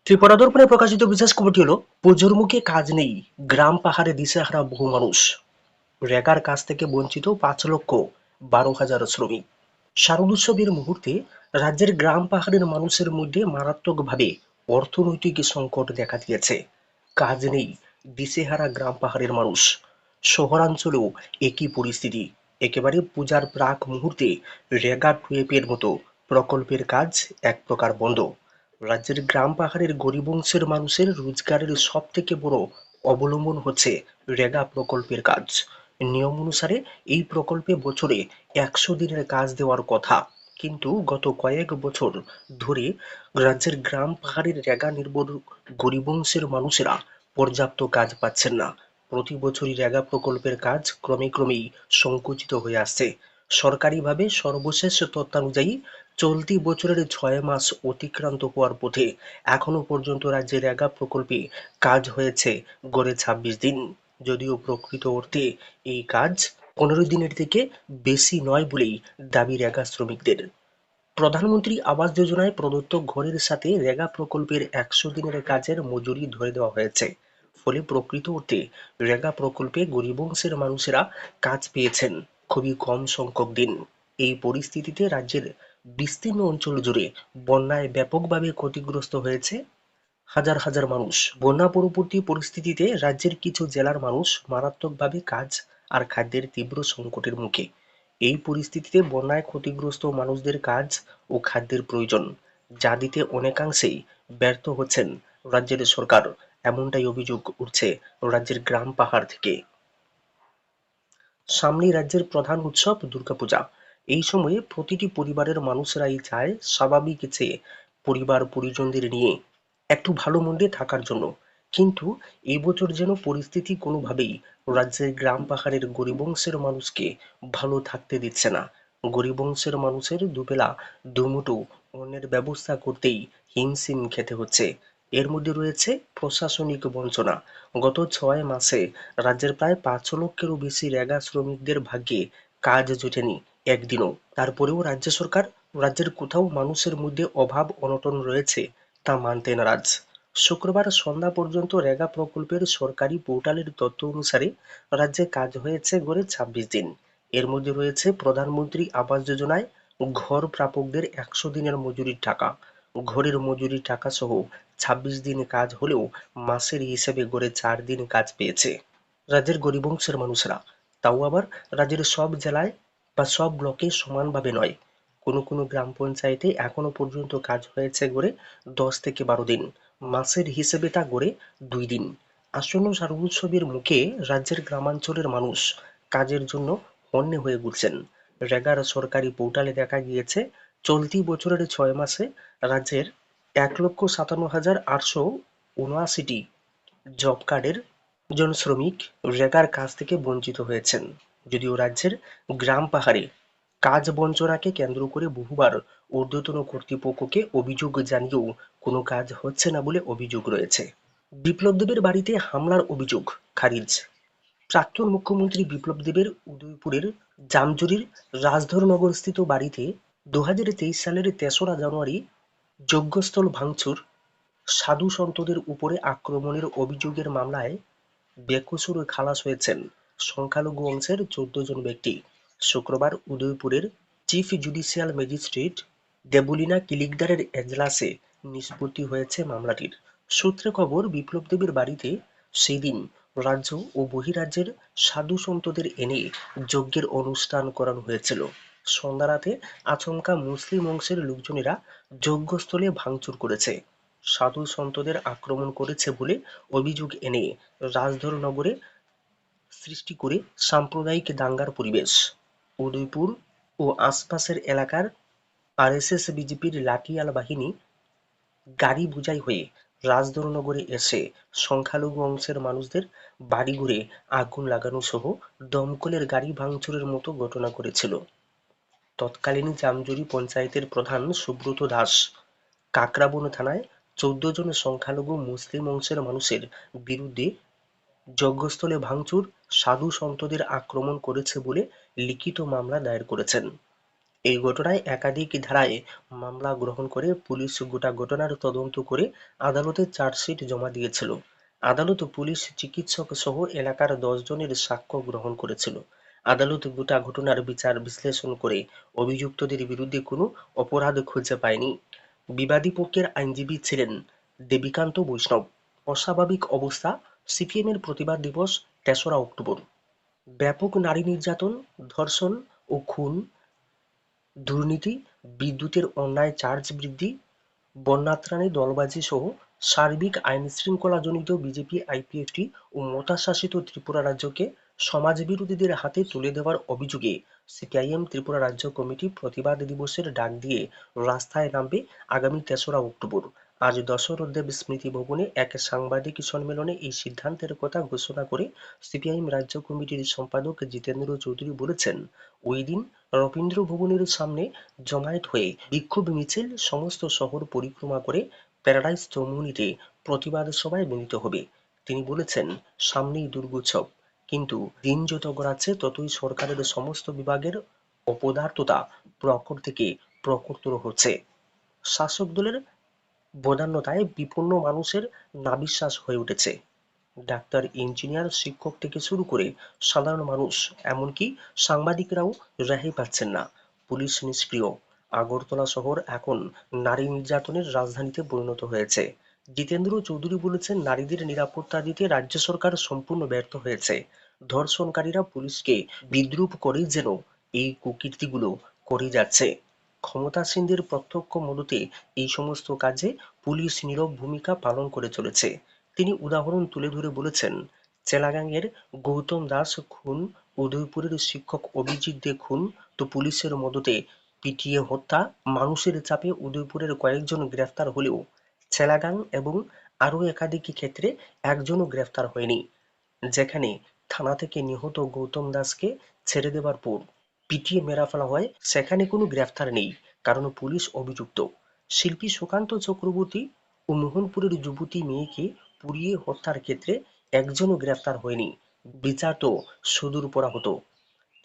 ত্রিপুরা দর্পণে প্রকাশিত বিশেষ খবরটি হলো, পুজোর মুখে কাজ নেই, গ্রাম পাহাড়ে দিশেহারা বহু মানুষ। রেগার কাছ থেকে বঞ্চিত 5,12,000 শ্রমিক। শারদোৎসবের মুহূর্তে রাজ্যের গ্রাম পাহাড়ের মানুষের মধ্যে মারাত্মকভাবে অর্থনৈতিক সংকট দেখা দিয়েছে। কাজ নেই, দিশেহারা গ্রাম পাহাড়ের মানুষ। শহরাঞ্চলেও একই পরিস্থিতি। একেবারে পূজার প্রাক মুহূর্তে রেগা টুয়েপের মতো প্রকল্পের কাজ এক প্রকার বন্ধ। রাজ্যের গ্রাম পাহাড়ের গরিব অংশের মানুষের রোজগারের সব থেকে বড় অবলম্বন হচ্ছে রেগা প্রকল্পের কাজ। নিয়ম অনুসারে এই প্রকল্পে বছরে 100 দিনের কাজ দেওয়ার কথা, কিন্তু গত কয়েক বছর ধরে রাজ্যের গ্রাম পাহাড়ের রেগা নির্ভর গরিব অংশের মানুষেরা পর্যাপ্ত কাজ পাচ্ছেন না। প্রতি বছরই রেগা প্রকল্পের কাজ ক্রমেই সংকুচিত হয়ে আসছে। সরকারিভাবে সর্বশেষ তথ্যানুযায়ী চলতি বছরের 6 মাস অতিক্রান্ত হওয়ার পথে এখনো পর্যন্ত রাজ্যে রেগা প্রকল্পে কাজ হয়েছে গড়ে 26 দিন। যদিও প্রকৃত অর্থে এই কাজ 15 দিনের থেকে বেশি নয় বলেই দাবি রেগা শ্রমিকদের। প্রধানমন্ত্রী আবাস যোজনায় প্রদত্ত ঘরের সাথে রেগা প্রকল্পের 100 দিনের কাজের মজুরি ধরে দেওয়া হয়েছে। ফলে প্রকৃত অর্থে রেগা প্রকল্পে গরিব অংশের মানুষেরা কাজ পেয়েছেন খুবই কম সংখ্যক দিন। এই পরিস্থিতিতে রাজ্যের বিস্তীর্ণ অঞ্চল জুড়ে বন্যায় ব্যাপকভাবে ক্ষতিগ্রস্ত হয়েছে হাজার হাজার মানুষ। বন্যা পরবর্তী পরিস্থিতিতে রাজ্যের কিছু জেলার মানুষ মারাত্মকভাবে কাজ আর খাদ্যের তীব্র সংকটের মুখে। এই পরিস্থিতিতে বন্যায় ক্ষতিগ্রস্ত মানুষদের কাজ ও খাদ্যের প্রয়োজন, যা দিতে অনেকাংশেই ব্যর্থ হচ্ছেন রাজ্যের সরকার। এমনটাই অভিযোগ উঠছে রাজ্যের গ্রাম পাহাড় থেকে। সামনেই রাজ্যের প্রধান উৎসব দুর্গাপূজা। এই সময়ে প্রতিটি পরিবারের মানুষেরাই চায় স্বাভাবিক চেয়ে পরিবার পরিজনদের নিয়ে একটু ভালো মন্দে থাকার জন্য। কিন্তু এবছর যেন পরিস্থিতি কোনোভাবেই রাজ্যের গ্রাম পাহাড়ের গরিব অংশের মানুষকে ভালো থাকতে দিচ্ছে না। গরিব অংশের মানুষের দুবেলা দুমুঠো অন্নের ব্যবস্থা করতেই হিমশিম খেতে হচ্ছে। এর মধ্যে রয়েছে প্রশাসনিক বঞ্চনা। গত 6 মাসে রাজ্যের প্রায় 5 লক্ষেরও বেশি রেগা শ্রমিকদের ভাগ্যে কাজ জোটেনি একদিনও। তারপরেও রাজ্য সরকার রাজ্যের কোথাও মানুষের মধ্যে অভাব অনটন রয়েছে তা মানতে নারাজ। শুক্রবার সন্ধ্যা পর্যন্ত রেগা প্রকল্পের সরকারি পোর্টালের তথ্য অনুসারে রাজ্যে কাজ হয়েছে গড়ে 26 দিন। এর মধ্যে রয়েছে প্রধানমন্ত্রী আবাস যোজনায় ঘর প্রাপকদের 100 দিনের মজুরির টাকা। ঘরের মজুরির টাকা সহ 26 দিন কাজ হলেও মাসের হিসেবে গড়ে 4 দিন কাজ পেয়েছে রাজ্যের গরিব অংশের মানুষেরা। তাও আবার রাজ্যের সব জেলায় বা সব ব্লকে সমানভাবে নয়। কোনো কোনো গ্রাম পঞ্চায়েতে এখনো পর্যন্ত কাজ হয়েছে গড়ে 10 থেকে 12 দিন। মাসের হিসেবে তা গড়ে 2 দিন। আসন্ন শারদোৎসবের মুখে রাজ্যের গ্রামাঞ্চলের মানুষ কাজের জন্য হন্যে হয়ে ঘুরছেন। রেগার সরকারি পোর্টালে দেখা গিয়েছে, চলতি বছরের 6 মাসে রাজ্যের 1,57,879টি জব কার্ডের জন শ্রমিক রেগার কাজ থেকে বঞ্চিত হয়েছেন। যদিও রাজ্যের গ্রাম পাহাড়ে কাজ বঞ্চনাকে কেন্দ্র করে বহুবার ঊর্ধ্বতন কর্তৃপক্ষকে অভিযোগ জানিয়েও কোনো কাজ হচ্ছে না বলে অভিযোগ রয়েছে। বিপ্লব দেবের বাড়িতে হামলার অভিযোগ খারিজ। প্রাক্তন মুখ্যমন্ত্রী বিপ্লব দেবের উদয়পুরের জামজুরির রাজধরনগরস্থিত বাড়িতে 2023 সালের 3রা জানুয়ারি যজ্ঞস্থল ভাঙচুর, সাধু সন্তদের উপরে আক্রমণের অভিযোগের মামলায় বেকসুর খালাস হয়েছেন সংখ্যালঘু অংশের 14 জন ব্যক্তি। শুক্রবার উদয়পুরের চিফ জুডিশিয়াল ম্যাজিস্ট্রেট দেবলীনা কিলিকদারের এজলাসে নিষ্পত্তি হয়েছে মামলাটির। সূত্রে খবর, বিপ্লব দেবের বাড়িতে সেই দিন রাজ্য ও বহিরাজ্যের সাধু সন্তদের এনে যজ্ঞের অনুষ্ঠান করানো হয়েছিল। সন্ধ্যা রাতে আচমকা মুসলিম অংশের লোকজনেরা যজ্ঞস্থলে ভাঙচুর করেছে, সাধু সন্তদের আক্রমণ করেছে বলে অভিযোগ এনে রাজধরনগরে সৃষ্টি করে সাম্প্রদায়িক দাঙ্গার পরিবেশ। উদয়পুর ও আশপাশের এলাকার আরএসএস বিজেপির লাঠিয়াল বাহিনী গাড়ি বোঝাই হয়ে রাজধরনগরে এসে সংখ্যালঘু অংশের মানুষদের বাড়িঘরে আগুন লাগানো সহ দমকলের গাড়ি ভাঙচুরের মতো ঘটনা ঘটেছিল। তৎকালীন জামজুরি পঞ্চায়েতের প্রধান সুব্রত দাস কাকরাবন থানায় 14 জন সংখ্যালঘু মুসলিম অংশের মানুষের বিরুদ্ধে যজ্ঞস্থলে ভাঙচুর, সাধু সন্তদের আক্রমণ করেছে বলে লিখিত মামলা দায়ের করেছেন। এই ঘটনায় একাধিক ধারায় মামলা গ্রহণ করে পুলিশ গোটা ঘটনার তদন্ত করে আদালতে চার্জশিট জমা দিয়েছিল। আদালত পুলিশ চিকিৎসক সহ এলাকার 10 জনের সাক্ষ্য গ্রহণ করেছিল। আদালত গোটা ঘটনার বিচার বিশ্লেষণ করে অভিযুক্তদের বিরুদ্ধে কোনো অপরাধ খুঁজে পায়নি। বিবাদী পক্ষের আইনজীবী ছিলেন দেবীকান্ত বৈষ্ণব। অস্বাভাবিক অবস্থা, সিপিএমের প্রতিবাদ দিবস ৩রা অক্টোবর। ব্যাপক নারী নির্যাতন, ধর্ষণ ও খুন, দুর্নীতি, বিদ্যুতের অন্যায় চার্জ বৃদ্ধি, বন্যাত্রাণে দলবাজি সহ সার্বিক আইনশৃঙ্খলাজনিত বিজেপি আইপিএফটি ও মতাশাসিত ত্রিপুরা রাজ্যকে সমাজবিরোধীদের হাতে তুলে দেওয়ার অভিযোগে সিপিআইএম ত্রিপুরা রাজ্য কমিটি প্রতিবাদ দিবসের ডাক দিয়ে রাস্তায় নামবে আগামী ৩রা অক্টোবর। আজ দশরথদেব স্মৃতি ভবনে এক সাংবাদিক সম্মেলনে এই সিদ্ধান্তের কথা ঘোষণা করে সিপিআইএম রাজ্য কমিটির সম্পাদক জিতেন্দ্র চৌধুরী বলেছেন, ওই দিন রবীন্দ্র ভবনের সামনে জমায়েত হয়ে বিক্ষোভ মিছিল সমস্ত শহর পরিক্রমা করে প্যারাডাইস চৌমুহনীতে প্রতিবাদ সভায় মিলিত হবে। তিনি বলেছেন, সামনেই দুর্গোৎসব, কিন্তু দিন যত গড়াচ্ছে ততই সরকারের সমস্ত বিভাগের অপদার্থতা প্রখর থেকে প্রখরতর হচ্ছে। শাসক দলের বদান্যতায় বিপন্ন মানুষের নাভিশ্বাস হয়ে উঠেছে। ডাক্তার, ইঞ্জিনিয়ার, শিক্ষক থেকে শুরু করে সাধারণ মানুষ, এমনকি সাংবাদিকরাও রেহাই পাচ্ছেন না। পুলিশ নিষ্ক্রিয়। আগরতলা শহর এখন নারী নির্যাতনের রাজধানীতে পরিণত হয়েছে। জিতেন্দ্র চৌধুরী বলেছেন, নারীদের নিরাপত্তা দিতে রাজ্য সরকার সম্পূর্ণ ব্যর্থ হয়েছে। ধর্ষণকারীরা পুলিশকে বিদ্রূপ করেই যেন এই কুকীর্তিগুলো করে যাচ্ছে। ক্ষমতাসীনদের প্রত্যক্ষ মদতে এই সমস্ত কাজে পুলিশ নীরব ভূমিকা পালন করে চলেছে। তিনি উদাহরণ তুলে ধরে বলেছেন, চেলাগাংয়ের গৌতম দাস খুন, উদয়পুরের শিক্ষক অভিজিৎ দে খুন তো পুলিশের মদতে পিটিয়ে হত্যা। মানুষের চাপে উদয়পুরের কয়েকজন গ্রেফতার হলেও চেলাগাং এবং আরও একাধিক ক্ষেত্রে একজনও গ্রেফতার হয়নি। যেখানে থানা থেকে নিহত গৌতম দাসকে ছেড়ে দেবার পর পিটিয়ে মেরে ফেলা হয়, সেখানে কোনো গ্রেফতার নেই, কারণ পুলিশ অভিযুক্ত। শিল্পী সুকান্ত চক্রবর্তী ও মোহনপুরের যুবতী মেয়েকে পুড়িয়ে হত্যার ক্ষেত্রে একজনও গ্রেফতার হয়নি। বিচার তো সুদূর পরা হতো।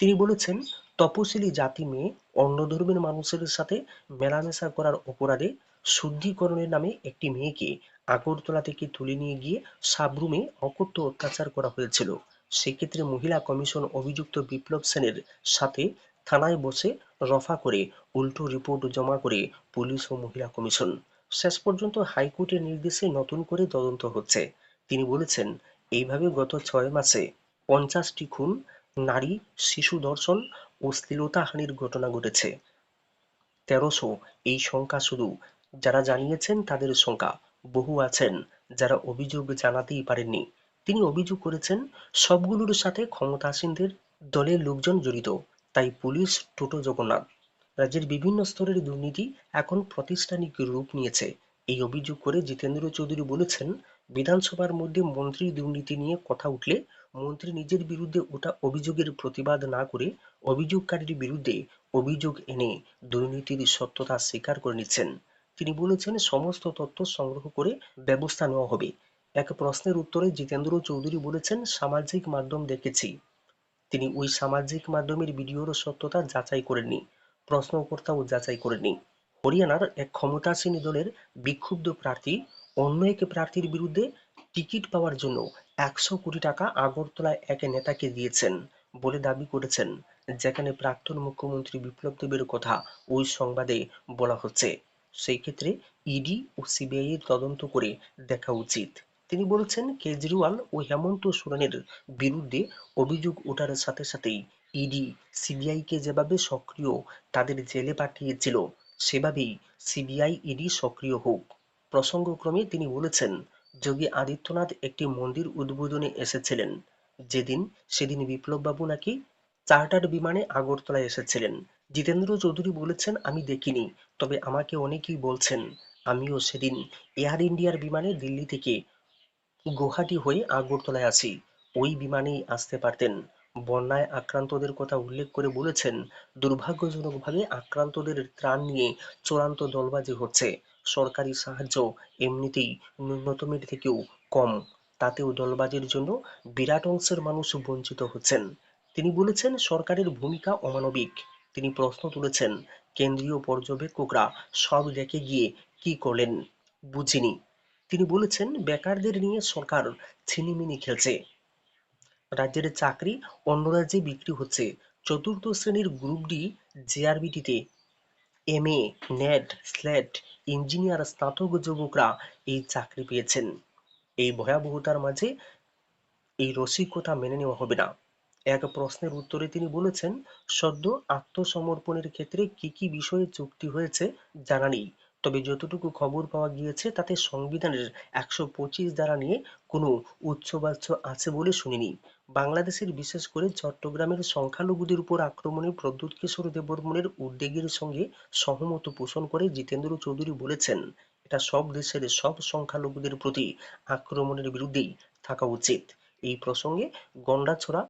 তিনি বলেছেন, তপশিলি জাতি মেয়ে অন্য ধর্মের মানুষের সাথে মেলামেশা করার অপরাধে শুদ্ধিকরণের নামে একটি মেয়েকে আগরতলা থেকে তুলে নিয়ে গিয়ে সাবরুমে অকথ্য অত্যাচার করা হয়েছিল। সেক্ষেত্রে মহিলা কমিশন অভিযুক্ত বিপ্লব সেনের সাথে থানায় বসে রফা করে উল্টো রিপোর্ট জমা করে পুলিশ ও মহিলা কমিশন। শেষ পর্যন্ত হাইকোর্টের নির্দেশে নতুন করে তদন্ত হচ্ছে। তিনি বলেছেন, এইভাবে গত 6 মাসে 50টি খুন, নারী শিশু ধর্ষণ ও শ্লীলতাহানির ঘটনা ঘটেছে। ১৩০০ এই সংখ্যা শুধু যারা জানিয়েছেন তাদের সংখ্যা। বহু আছেন যারা অভিযোগ জানাতেই পারেননি। তিনি অভিযোগ করেছেন, সবগুলোর সাথে ক্ষমতাসীনদের দলের লোকজন জড়িত। তাই পুলিশ, টোটো জগন্নাথ, রাজ্যের বিভিন্ন স্তরের দুর্নীতি এখন প্রাতিষ্ঠানিক রূপ নিয়েছে। এই অভিযোগ করে জিতেন্দ্র চৌধুরী বলেছেন, বিধানসভার মধ্যে মন্ত্রীর দুর্নীতি নিয়ে কথা উঠলে মন্ত্রী নিজের বিরুদ্ধে ওঠা অভিযোগের প্রতিবাদ না করে অভিযোগকারীর বিরুদ্ধে অভিযোগ এনে দুর্নীতির সত্যতা স্বীকার করে নিচ্ছেন। তিনি বলেছেন, সমস্ত তথ্য সংগ্রহ করে ব্যবস্থা নেওয়া হবে। এক প্রশ্নের উত্তরে জিতেন্দ্র চৌধুরী বলেছেন, সামাজিক মাধ্যম দেখেছি। তিনি ওই সামাজিক মাধ্যমের ভিডিওর সত্যতা যাচাই করেননি, প্রশ্নকর্তাও যাচাই করেননি। হরিয়ানার এক ক্ষমতাসীন দলের বিক্ষুব্ধ প্রার্থী অন্য এক প্রার্থীর বিরুদ্ধে টিকিট পাওয়ার জন্য ১০০ কোটি টাকা আগরতলায় এক নেতাকে দিয়েছেন বলে দাবি করেছেন, যেখানে প্রাক্তন মুখ্যমন্ত্রী বিপ্লব দেবের কথা ওই সংবাদে বলা হচ্ছে। সেই ক্ষেত্রে ইডি ও সিবিআই এর তদন্ত করে দেখা উচিত। তিনি বলেছেন, কেজরিওয়াল ও হেমন্ত সোরেনের বিরুদ্ধে অভিযোগ ওঠার সাথে সাথেই ইডি সিবিআইকে যেভাবে সক্রিয় তাদের জেলে পাঠিয়েছিল, সেভাবেই সিবিআই ইডি সক্রিয় হোক। প্রসঙ্গক্রমে তিনি বলেছেন, যোগী আদিত্যনাথ একটি মন্দির উদ্বোধনে এসেছিলেন সেদিন বিপ্লববাবু নাকি চার্টার্ড বিমানে আগরতলায় এসেছিলেন। জিতেন্দ্র চৌধুরী বলেছেন, আমি দেখিনি, তবে আমাকে অনেকেই বলছেন। আমিও সেদিন এয়ার ইন্ডিয়ার বিমানে দিল্লি থেকে গুয়াহাটি হয়ে আগরতলায় আসি। ওই বিমানেই আসতে পারতেন। বন্যায় আক্রান্তদের কথা উল্লেখ করে বলেছেন, দুর্ভাগ্যজনকভাবে আক্রান্তদের ত্রাণ নিয়ে চূড়ান্ত দলবাজি হচ্ছে। সরকারি সাহায্য এমনিতেই ন্যূনতমের থেকেও কম, তাতেও দলবাজির জন্য বিরাট অংশের মানুষ বঞ্চিত হচ্ছেন। তিনি বলেছেন, সরকারের ভূমিকা অমানবিক। তিনি প্রশ্ন তুলেছেন, কেন্দ্রীয় পর্যবেক্ষকরা সব রেখে গিয়ে কি করলেন বুঝিনি। তিনি বলেছেন, বেকারদের নিয়ে সরকার ছিনিমিনি খেলছে, রাজ্যের চাকরি অন্য রাজ্যে বিক্রি হচ্ছে। চতুর্থ শ্রেণীর গ্রুপ ডি জেআরবিটিতে এমএ, নেট, স্লেট, ইঞ্জিনিয়ার, স্নাতক যুবকরা এই চাকরি পেয়েছেন। এই ভয়াবহতার মাঝে এই রসিকতা মেনে নেওয়া হবে না। এক প্রশ্নের উত্তরে তিনি বলেছেন, সদ্য আত্মসমর্পণের ক্ষেত্রে কি কি বিষয়ে চুক্তি হয়েছে জানা নেই, তবে যতটুকু খবর পাওয়া গিয়েছে তাতে সংবিধানের ১২৫ ধারা নিয়ে কোনো উচ্চবাচ্য আছে বলে শুনিনি। বাংলাদেশের, বিশেষ করে চট্টগ্রামের সংখ্যালঘুদের উপর আক্রমণে প্রদ্যোৎ কিশোর দেববর্মনের উদ্বেগের সঙ্গে সহমত পোষণ করে জিতেন্দ্র চৌধুরী বলেছেন, এটা সব দেশের সব সংখ্যালঘুদের প্রতি আক্রমণের বিরুদ্ধেই থাকা উচিত। এই প্রসঙ্গে গন্ডাছড়া